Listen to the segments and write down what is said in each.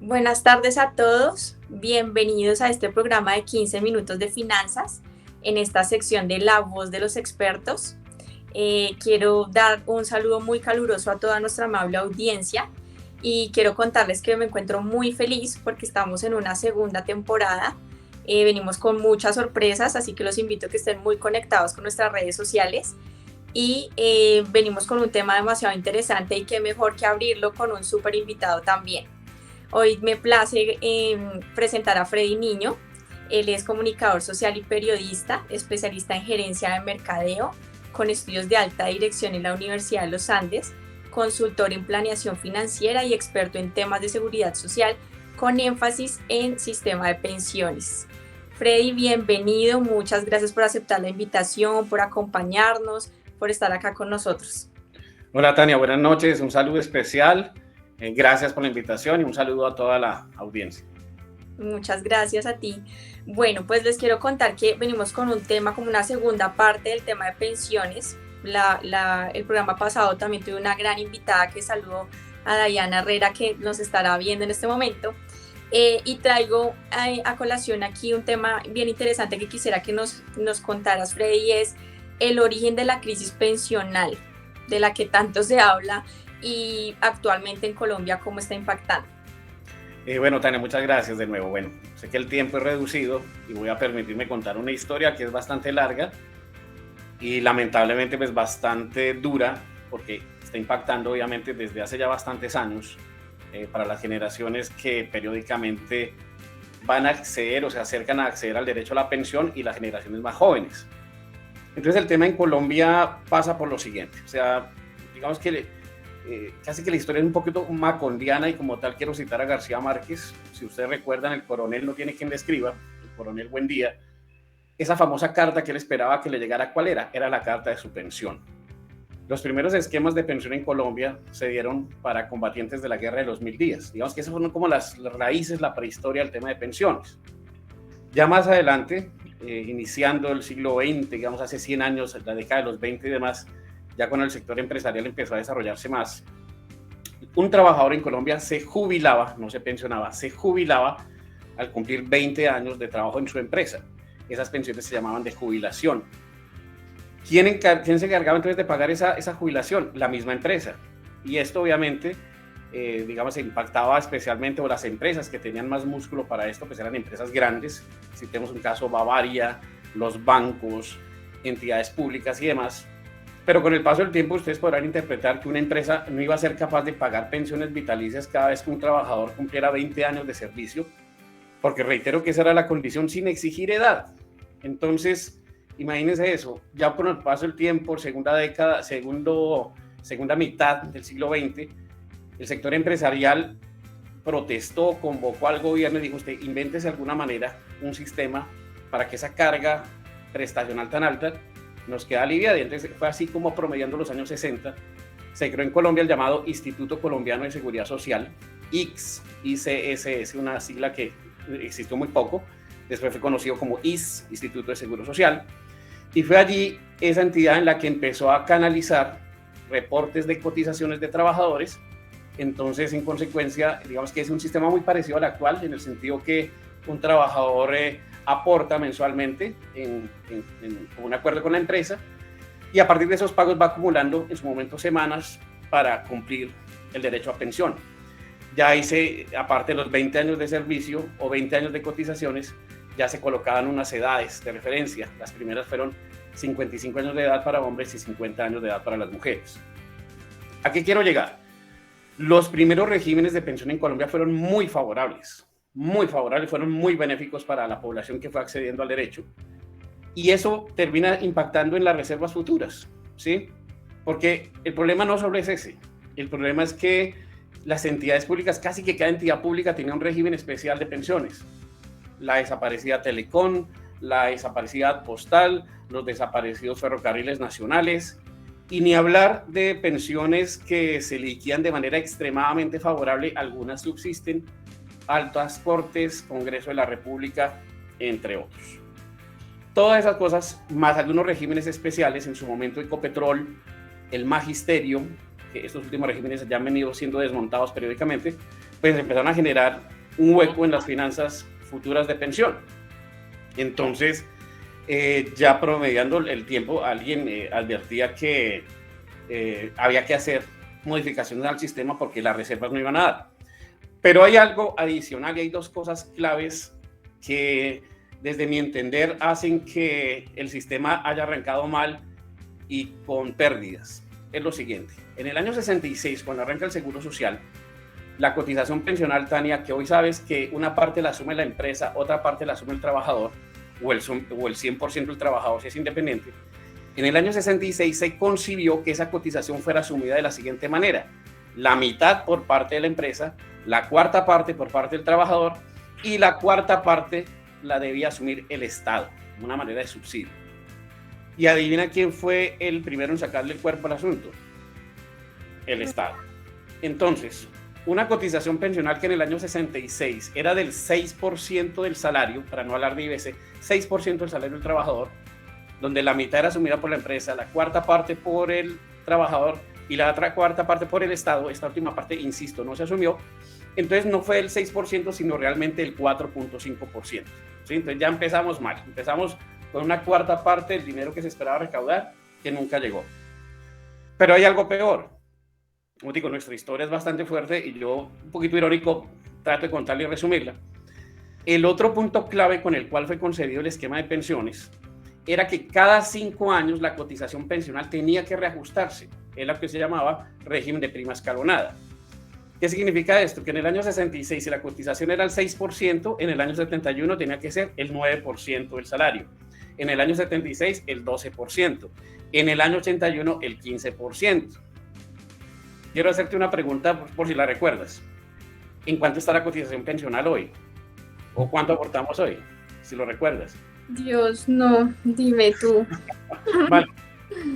Buenas tardes a todos, bienvenidos a este programa de 15 minutos de finanzas en esta sección de La Voz de los Expertos. Quiero dar un saludo muy caluroso a toda nuestra amable audiencia y quiero contarles que me encuentro muy feliz porque estamos en una segunda temporada. Venimos con muchas sorpresas, así que los invito a que estén muy conectados con nuestras redes sociales y venimos con un tema demasiado interesante y qué mejor que abrirlo con un súper invitado también. Hoy me place presentar a Freddy Niño. Él es comunicador social y periodista, especialista en gerencia de mercadeo, con estudios de alta dirección en la Universidad de los Andes, consultor en planeación financiera y experto en temas de seguridad social, con énfasis en sistema de pensiones. Freddy, bienvenido. Muchas gracias por aceptar la invitación, por acompañarnos, por estar acá con nosotros. Hola Tania, buenas noches, un saludo especial, gracias por la invitación y un saludo a toda la audiencia. Muchas gracias a ti. Bueno, pues les quiero contar que venimos con un tema, como una segunda parte del tema de pensiones. El programa pasado también tuve una gran invitada que saludo a Dayana Herrera, que nos estará viendo en este momento. Y traigo a colación aquí un tema bien interesante que quisiera que nos contaras, Freddy, es el origen de la crisis pensional, de la que tanto se habla y actualmente en Colombia, cómo está impactando. Bueno, Tania, muchas gracias de nuevo. Bueno, sé que el tiempo es reducido y voy a permitirme contar una historia que es bastante larga y lamentablemente pues bastante dura porque está impactando obviamente desde hace ya bastantes años para las generaciones que periódicamente van a acceder o se acercan a acceder al derecho a la pensión y las generaciones más jóvenes. Entonces el tema en Colombia pasa por lo siguiente, o sea, digamos que casi que la historia es un poquito macondiana y como tal quiero citar a García Márquez. Si ustedes recuerdan, el coronel no tiene quien le escriba, el coronel Buendía, esa famosa carta que él esperaba que le llegara, ¿cuál era? Era la carta de su pensión. Los primeros esquemas de pensión en Colombia se dieron para combatientes de la guerra de los 1000 días. Digamos que esas fueron como las raíces, la prehistoria del tema de pensiones. Ya más adelante, iniciando el siglo XX, digamos hace 100 años, la década de los 20 y demás, ya cuando el sector empresarial empezó a desarrollarse más, un trabajador en Colombia se jubilaba, no se pensionaba, se jubilaba al cumplir 20 años de trabajo en su empresa. Esas pensiones se llamaban de jubilación. ¿Quién se encargaba entonces de pagar esa jubilación? La misma empresa. Y esto obviamente, digamos, impactaba especialmente, o las empresas que tenían más músculo para esto, pues eran empresas grandes. Si tenemos un caso, Bavaria, los bancos, entidades públicas y demás. Pero con el paso del tiempo ustedes podrán interpretar que una empresa no iba a ser capaz de pagar pensiones vitalicias cada vez que un trabajador cumpliera 20 años de servicio, porque reitero que esa era la condición sin exigir edad. Entonces, imagínense eso, ya con el paso del tiempo, segunda mitad del siglo XX, el sector empresarial protestó, convocó al gobierno y dijo: usted invéntese de alguna manera un sistema para que esa carga prestacional tan alta nos queda aliviada. Y entonces fue así como, promediando los años 60, se creó en Colombia el llamado Instituto Colombiano de Seguridad Social, ICSS, una sigla que existió muy poco, después fue conocido como IS, Instituto de Seguro Social, y fue allí esa entidad en la que empezó a canalizar reportes de cotizaciones de trabajadores. Entonces, en consecuencia, digamos que es un sistema muy parecido al actual, en el sentido que un trabajador aporta mensualmente en un acuerdo con la empresa, y a partir de esos pagos va acumulando en su momento semanas para cumplir el derecho a pensión. Ya hice, aparte de los 20 años de servicio o 20 años de cotizaciones, ya se colocaban unas edades de referencia. Las primeras fueron 55 años de edad para hombres y 50 años de edad para las mujeres. ¿A qué quiero llegar? Los primeros regímenes de pensión en Colombia fueron muy favorables, fueron muy benéficos para la población que fue accediendo al derecho, y eso termina impactando en las reservas futuras, ¿sí? Porque el problema no solo es ese, el problema es que las entidades públicas, casi que cada entidad pública tenía un régimen especial de pensiones. La desaparecida Telecom, la desaparecida Postal, los desaparecidos ferrocarriles nacionales, y ni hablar de pensiones que se liquidan de manera extremadamente favorable. Algunas subsisten, altas cortes, Congreso de la República, entre otros. Todas esas cosas, más algunos regímenes especiales, en su momento Ecopetrol, el Magisterio, que estos últimos regímenes ya han venido siendo desmontados periódicamente, pues empezaron a generar un hueco en las finanzas futuras de pensión. Entonces, ya promediando el tiempo, alguien advertía que había que hacer modificaciones al sistema porque las reservas no iban a dar. Pero hay algo adicional y hay dos cosas claves que, desde mi entender, hacen que el sistema haya arrancado mal y con pérdidas. Es lo siguiente: en el año 66, cuando arranca el Seguro Social, la cotización pensional, Tania, que hoy sabes que una parte la asume la empresa, otra parte la asume el trabajador, o el 100% del trabajador si es independiente. En el año 66 se concibió que esa cotización fuera asumida de la siguiente manera: la mitad por parte de la empresa, la cuarta parte por parte del trabajador y la cuarta parte la debía asumir el Estado, de una manera de subsidio. Y adivina quién fue el primero en sacarle el cuerpo al asunto: el Estado. Entonces, una cotización pensional que en el año 66 era del 6% del salario, para no hablar de IBC, 6% del salario del trabajador, donde la mitad era asumida por la empresa, la cuarta parte por el trabajador y la otra cuarta parte por el Estado. Esta última parte, insisto, no se asumió. Entonces no fue el 6%, sino realmente el 4.5%. ¿Sí? Entonces ya empezamos mal. Empezamos con una cuarta parte del dinero que se esperaba recaudar, que nunca llegó. Pero hay algo peor. Como digo, nuestra historia es bastante fuerte y yo, un poquito irónico, trato de contarla y resumirla. El otro punto clave con el cual fue concebido el esquema de pensiones era que cada 5 años la cotización pensional tenía que reajustarse. Es lo que se llamaba régimen de prima escalonada. ¿Qué significa esto? Que en el año 66, si la cotización era el 6%, en el año 71 tenía que ser el 9% del salario. En el año 76, el 12%. En el año 81, el 15%. Quiero hacerte una pregunta por si la recuerdas. ¿En cuánto está la cotización pensional hoy? ¿O cuánto aportamos hoy? Si lo recuerdas. Dios, no, dime tú. Vale,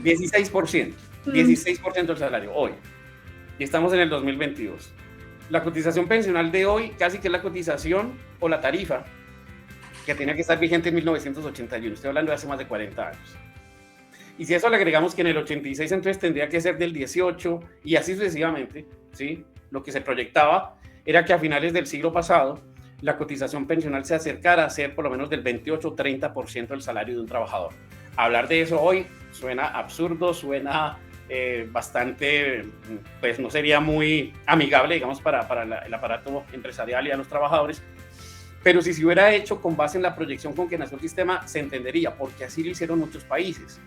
16%. 16% del salario hoy. Y estamos en el 2022. La cotización pensional de hoy casi que es la cotización o la tarifa que tenía que estar vigente en 1981. Estoy hablando de hace más de 40 años. Y si a eso le agregamos que en el 86 entonces tendría que ser del 18 y así sucesivamente, ¿sí? Lo que se proyectaba era que a finales del siglo pasado la cotización pensional se acercara a ser por lo menos del 28 o 30% del salario de un trabajador. Hablar de eso hoy suena absurdo, suena bastante, pues no sería muy amigable, digamos, para el aparato empresarial y a los trabajadores. Pero si se hubiera hecho con base en la proyección con que nació el sistema, se entendería, porque así lo hicieron muchos países.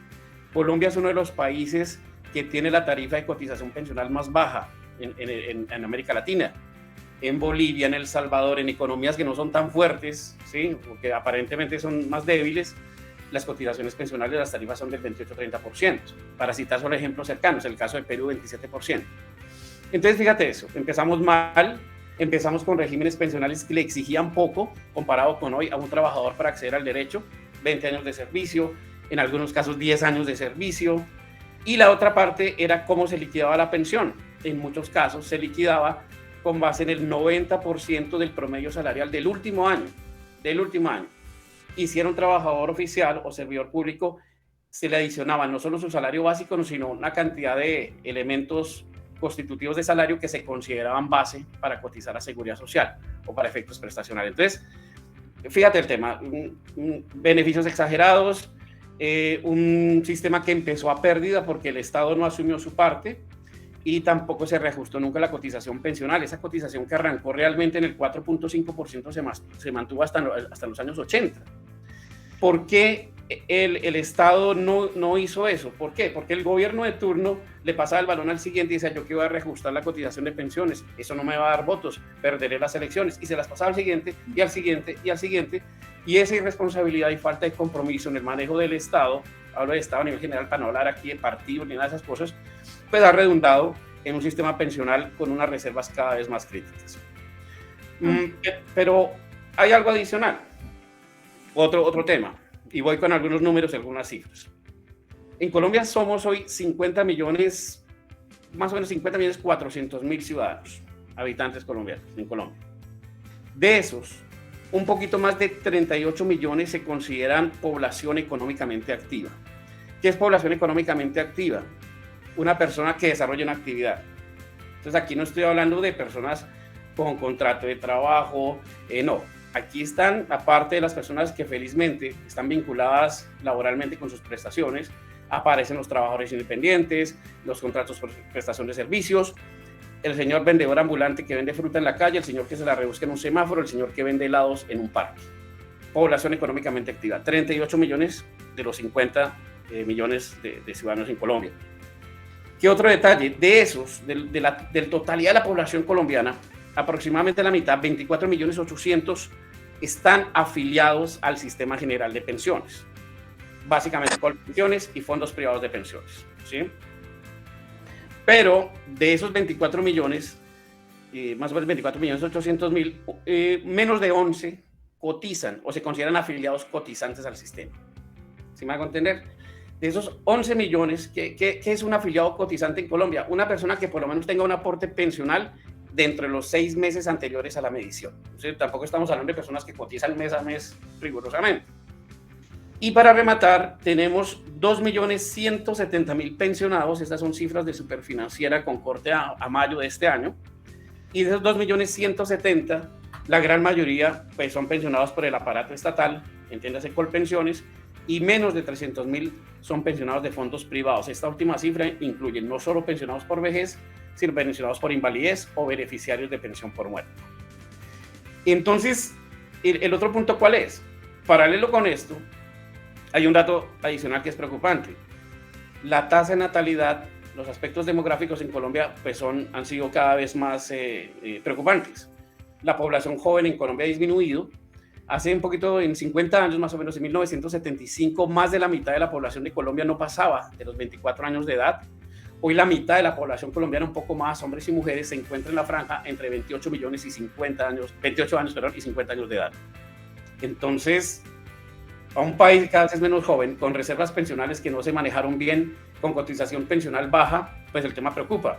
Colombia es uno de los países que tiene la tarifa de cotización pensional más baja en América Latina. En Bolivia, en El Salvador, en economías que no son tan fuertes, ¿sí? Porque aparentemente son más débiles, las cotizaciones pensionales, las tarifas son del 28-30%. Para citar solo ejemplos cercanos, el caso de Perú, 27%. Entonces, fíjate eso, empezamos mal, empezamos con regímenes pensionales que le exigían poco comparado con hoy a un trabajador para acceder al derecho: 20 años de servicio, en algunos casos 10 años de servicio. Y la otra parte era cómo se liquidaba la pensión. En muchos casos se liquidaba con base en el 90% del promedio salarial del último año. Y si era un trabajador oficial o servidor público, se le adicionaba no solo su salario básico, sino una cantidad de elementos constitutivos de salario que se consideraban base para cotizar a Seguridad Social o para efectos prestacionales. Entonces, fíjate el tema: beneficios exagerados, un sistema que empezó a pérdida porque el Estado no asumió su parte y tampoco se reajustó nunca la cotización pensional. Esa cotización que arrancó realmente en el 4.5% se mantuvo hasta los años 80. ¿Por qué el Estado no hizo eso? ¿Por qué? Porque el gobierno de turno le pasaba el balón al siguiente y decía: yo que voy a reajustar la cotización de pensiones, eso no me va a dar votos, perderé las elecciones. Y se las pasaba al siguiente y al siguiente y al siguiente. Y esa irresponsabilidad y falta de compromiso en el manejo del Estado, hablo de Estado a nivel general para no hablar aquí de partidos ni nada de esas cosas, pues ha redundado en un sistema pensional con unas reservas cada vez más críticas. Pero hay algo adicional, otro tema, y voy con algunos números y algunas cifras. En Colombia somos hoy 50 millones, más o menos 50 millones 400 mil ciudadanos, habitantes colombianos en Colombia. De esos, un poquito más de 38 millones se consideran población económicamente activa. ¿Qué es población económicamente activa? Una persona que desarrolla una actividad. Entonces aquí no estoy hablando de personas con contrato de trabajo, no. Aquí están, aparte de las personas que felizmente están vinculadas laboralmente con sus prestaciones, aparecen los trabajadores independientes, los contratos por prestación de servicios, el señor vendedor ambulante que vende fruta en la calle, el señor que se la rebusca en un semáforo, el señor que vende helados en un parque. Población económicamente activa, 38 millones de los 50 millones de ciudadanos en Colombia. ¿Qué otro detalle? De esos, de la totalidad de la población colombiana, aproximadamente la mitad, 24 millones 800, están afiliados al Sistema General de Pensiones, básicamente Colpensiones y fondos privados de pensiones, ¿sí? Pero de esos 24 millones, más o menos 24 millones 800 mil, menos de 11 cotizan o se consideran afiliados cotizantes al sistema. ¿Sí me hago entender? De esos 11 millones, ¿qué es un afiliado cotizante en Colombia? Una persona que por lo menos tenga un aporte pensional dentro de los 6 meses anteriores a la medición. O sea, tampoco estamos hablando de personas que cotizan mes a mes rigurosamente. Y para rematar, tenemos 2.170.000 pensionados. Estas son cifras de Superfinanciera con corte a mayo de este año. Y de esos 2.170.000, la gran mayoría pues, son pensionados por el aparato estatal, entiéndase Colpensiones, y menos de 300.000 son pensionados de fondos privados. Esta última cifra incluye no solo pensionados por vejez, sino pensionados por invalidez o beneficiarios de pensión por muerte. Entonces, el otro punto, ¿cuál es? Paralelo con esto, hay un dato adicional que es preocupante. La tasa de natalidad, los aspectos demográficos en Colombia pues han sido cada vez más preocupantes. La población joven en Colombia ha disminuido. Hace un poquito, en 50 años, más o menos en 1975, más de la mitad de la población de Colombia no pasaba de los 24 años de edad. Hoy la mitad de la población colombiana, un poco más, hombres y mujeres, se encuentra en la franja entre 28 millones y 50 años, 28 años, perdón, y 50 años de edad. Entonces, a un país cada vez menos joven, con reservas pensionales que no se manejaron bien, con cotización pensional baja, pues el tema preocupa.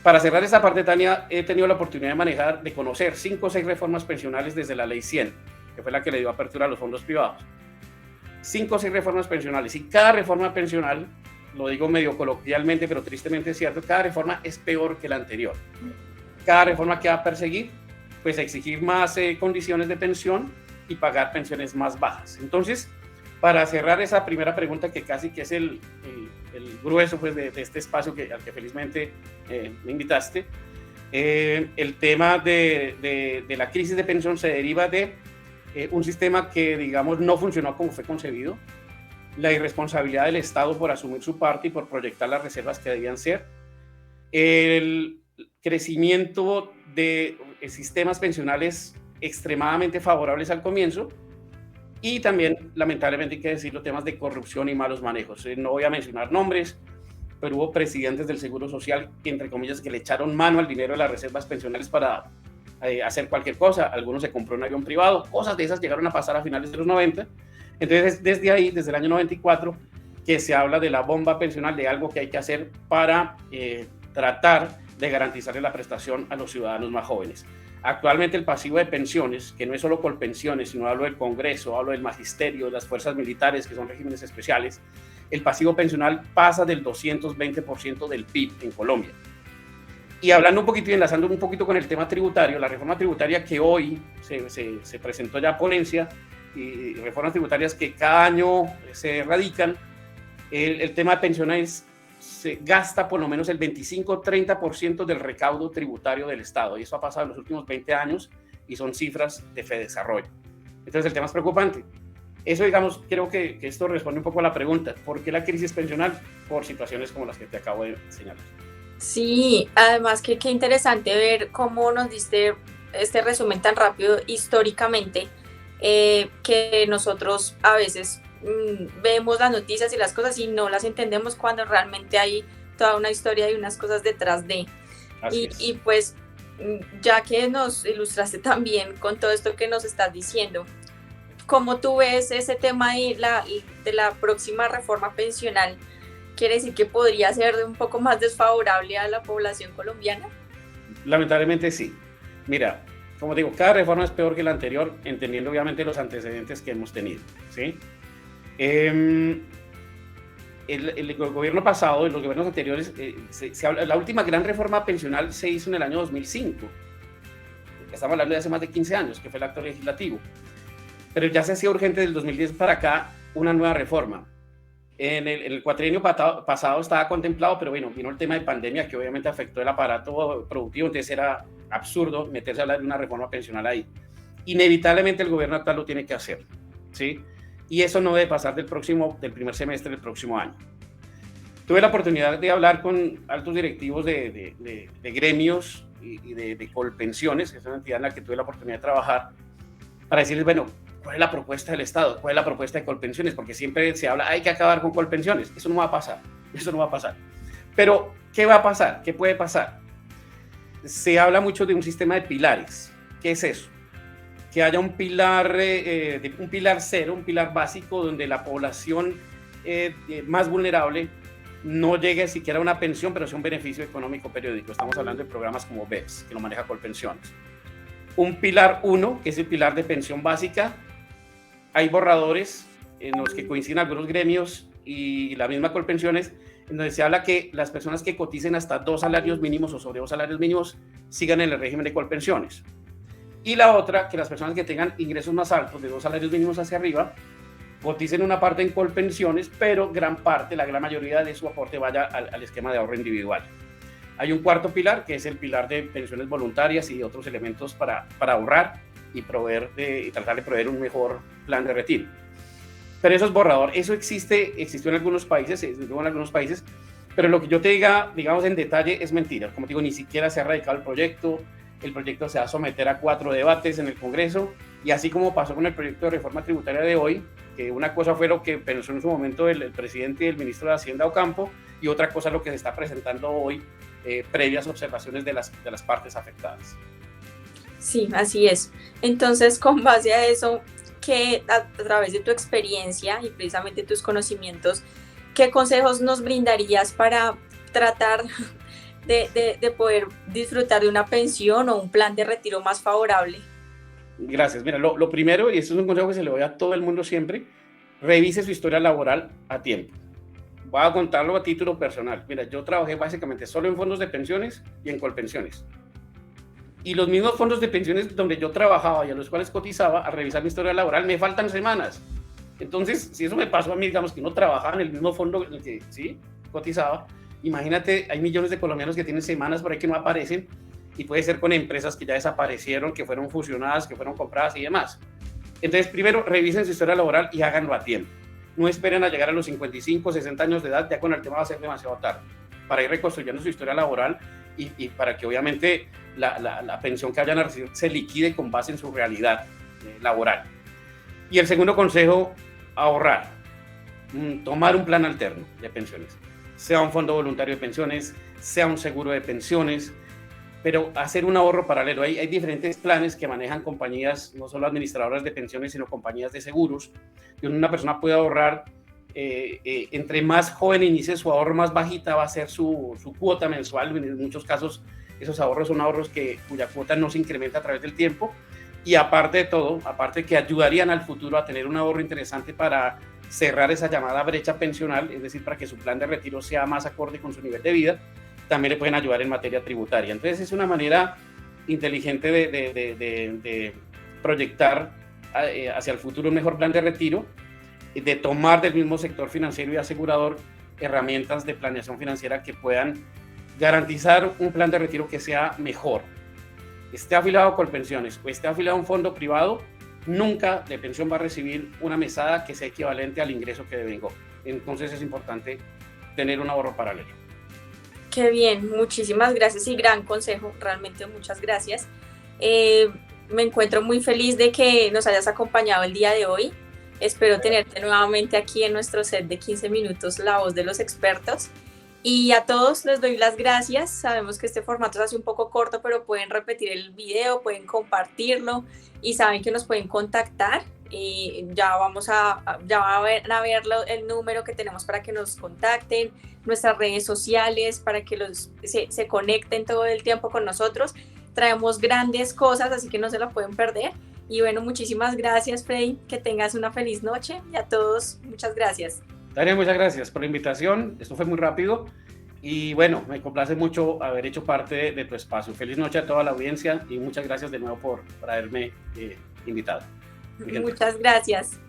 Para cerrar esta parte, Tania, he tenido la oportunidad de conocer 5 o 6 reformas pensionales desde la Ley 100, que fue la que le dio apertura a los fondos privados. 5 o 6 reformas pensionales, y cada reforma pensional, lo digo medio coloquialmente, pero tristemente es cierto, cada reforma es peor que la anterior. Cada reforma que va a perseguir, pues exigir más condiciones de pensión y pagar pensiones más bajas. Entonces, para cerrar esa primera pregunta, que casi que es el grueso pues, de este espacio al que felizmente me invitaste, el tema de la crisis de pensión se deriva de un sistema que, digamos, no funcionó como fue concebido, la irresponsabilidad del Estado por asumir su parte y por proyectar las reservas que debían ser, el crecimiento de sistemas pensionales extremadamente favorables al comienzo, y también, lamentablemente, hay que decirlo, temas de corrupción y malos manejos. No voy a mencionar nombres, pero hubo presidentes del Seguro Social, entre comillas, que le echaron mano al dinero de las reservas pensionales para hacer cualquier cosa. Algunos se compró un avión privado, cosas de esas llegaron a pasar a finales de los 90. Entonces, desde ahí, desde el año 94, que se habla de la bomba pensional, de algo que hay que hacer para tratar de garantizarle la prestación a los ciudadanos más jóvenes. Actualmente el pasivo de pensiones, que no es solo Colpensiones, sino hablo del Congreso, hablo del Magisterio, de las fuerzas militares, que son regímenes especiales, el pasivo pensional pasa del 220% del PIB en Colombia. Y hablando un poquito y enlazando un poquito con el tema tributario, la reforma tributaria que hoy se presentó ya a ponencia, y reformas tributarias que cada año se radican, el tema de pensiones se gasta por lo menos el 25-30% del recaudo tributario del Estado, y eso ha pasado en los últimos 20 años y son cifras de FEDesarrollo. Entonces el tema es preocupante. Eso, digamos, creo que esto responde un poco a la pregunta, ¿por qué la crisis pensional? Por situaciones como las que te acabo de señalar. Sí, además que qué interesante ver cómo nos diste este resumen tan rápido históricamente, que nosotros a veces vemos las noticias y las cosas y no las entendemos cuando realmente hay toda una historia y unas cosas detrás de. Y pues ya que nos ilustraste también con todo esto que nos estás diciendo, ¿cómo tú ves ese tema de la próxima reforma pensional? ¿Quiere decir que podría ser un poco más desfavorable a la población colombiana? Lamentablemente sí. Mira, como digo, cada reforma es peor que la anterior, entendiendo obviamente los antecedentes que hemos tenido, ¿sí? El gobierno pasado y los gobiernos anteriores, la última gran reforma pensional se hizo en el año 2005, estamos hablando de hace más de 15 años, que fue el acto legislativo. Pero ya se hacía urgente del 2010 para acá una nueva reforma. En el cuatrienio pasado estaba contemplado, pero bueno, vino el tema de pandemia que obviamente afectó el aparato productivo, entonces era absurdo meterse a hablar de una reforma pensional ahí. Inevitablemente el gobierno actual lo tiene que hacer, ¿sí? Y eso no debe pasar del primer semestre del próximo año. Tuve la oportunidad de hablar con altos directivos de gremios y de Colpensiones, que es una entidad en la que tuve la oportunidad de trabajar, para decirles, bueno, ¿cuál es la propuesta del Estado? ¿Cuál es la propuesta de Colpensiones? Porque siempre se habla, hay que acabar con Colpensiones. Eso no va a pasar, eso no va a pasar. Pero, ¿qué va a pasar? ¿Qué puede pasar? Se habla mucho de un sistema de pilares. ¿Qué es eso? Que haya un pilar cero, un pilar básico, donde la población más vulnerable no llegue siquiera a una pensión, pero sea un beneficio económico periódico. Estamos hablando de programas como BEPS, que lo maneja Colpensiones. Un pilar 1, que es el pilar de pensión básica. Hay borradores en los que coinciden algunos gremios y la misma Colpensiones, en donde se habla que las personas que coticen hasta 2 salarios mínimos o sobre 2 salarios mínimos sigan en el régimen de Colpensiones. Y la otra, que las personas que tengan ingresos más altos, de 2 salarios mínimos hacia arriba, coticen una parte en Colpensiones, pero gran parte, la gran mayoría de su aporte vaya al esquema de ahorro individual. Hay un cuarto pilar, que es el pilar de pensiones voluntarias y otros elementos para ahorrar y tratar de proveer un mejor plan de retiro. Pero eso es borrador, eso existió en algunos países, pero lo que yo te diga, digamos en detalle, es mentira. Como te digo, ni siquiera se ha radicado el proyecto se va a someter a 4 debates en el Congreso, y así como pasó con el proyecto de reforma tributaria de hoy, que una cosa fue lo que pensó en su momento el presidente y el ministro de Hacienda Ocampo, y otra cosa lo que se está presentando hoy, previas observaciones de las partes afectadas. Sí, así es. Entonces, con base a eso, que a través de tu experiencia y precisamente tus conocimientos, ¿qué consejos nos brindarías para tratar de poder disfrutar de una pensión o un plan de retiro más favorable? Gracias. Mira, lo primero, y esto es un consejo que se le doy a todo el mundo siempre, revise su historia laboral a tiempo. Voy a contarlo a título personal. Mira, yo trabajé básicamente solo en fondos de pensiones y en Colpensiones. Y los mismos fondos de pensiones donde yo trabajaba y a los cuales cotizaba, a revisar mi historia laboral, me faltan semanas. Entonces, si eso me pasó a mí, digamos que no trabajaba en el mismo fondo en el que sí cotizaba, imagínate, hay millones de colombianos que tienen semanas por ahí que no aparecen, y puede ser con empresas que ya desaparecieron, que fueron fusionadas, que fueron compradas y demás. Entonces, primero, revisen su historia laboral y háganlo a tiempo. No esperen a llegar a los 55, 60 años de edad, ya con el tema va a ser demasiado tarde, para ir reconstruyendo su historia laboral y para que obviamente la pensión que vayan a recibir se liquide con base en su realidad laboral. Y el segundo consejo, ahorrar. Tomar un plan alterno de pensiones, sea un fondo voluntario de pensiones, sea un seguro de pensiones, pero hacer un ahorro paralelo. Hay diferentes planes que manejan compañías, no solo administradoras de pensiones, sino compañías de seguros, donde una persona puede ahorrar, entre más joven inicie su ahorro, más bajita va a ser su cuota mensual. En muchos casos, esos ahorros son ahorros cuya cuota no se incrementa a través del tiempo, y aparte de todo, aparte que ayudarían al futuro a tener un ahorro interesante para cerrar esa llamada brecha pensional, es decir, para que su plan de retiro sea más acorde con su nivel de vida, también le pueden ayudar en materia tributaria. Entonces es una manera inteligente de proyectar hacia el futuro un mejor plan de retiro, de tomar del mismo sector financiero y asegurador herramientas de planeación financiera que puedan garantizar un plan de retiro que sea mejor. Esté afiliado a Colpensiones o esté afiliado a un fondo privado, nunca de pensión va a recibir una mesada que sea equivalente al ingreso que devengó. Entonces es importante tener un ahorro paralelo. Qué bien, muchísimas gracias y gran consejo, realmente muchas gracias. Me encuentro muy feliz de que nos hayas acompañado el día de hoy. Espero tenerte nuevamente aquí en nuestro set de 15 minutos, La Voz de los Expertos. Y a todos les doy las gracias. Sabemos que este formato se hace un poco corto, pero pueden repetir el video, pueden compartirlo y saben que nos pueden contactar. Ya van a ver el número que tenemos para que nos contacten, nuestras redes sociales, para que se conecten todo el tiempo con nosotros. Traemos grandes cosas, así que no se la pueden perder. Y bueno, muchísimas gracias, Freddy. Que tengas una feliz noche y a todos, muchas gracias. Tania, muchas gracias por la invitación. Esto fue muy rápido Y bueno, me complace mucho haber hecho parte de tu espacio. Feliz noche a toda la audiencia y muchas gracias de nuevo por haberme invitado. Muchas gracias.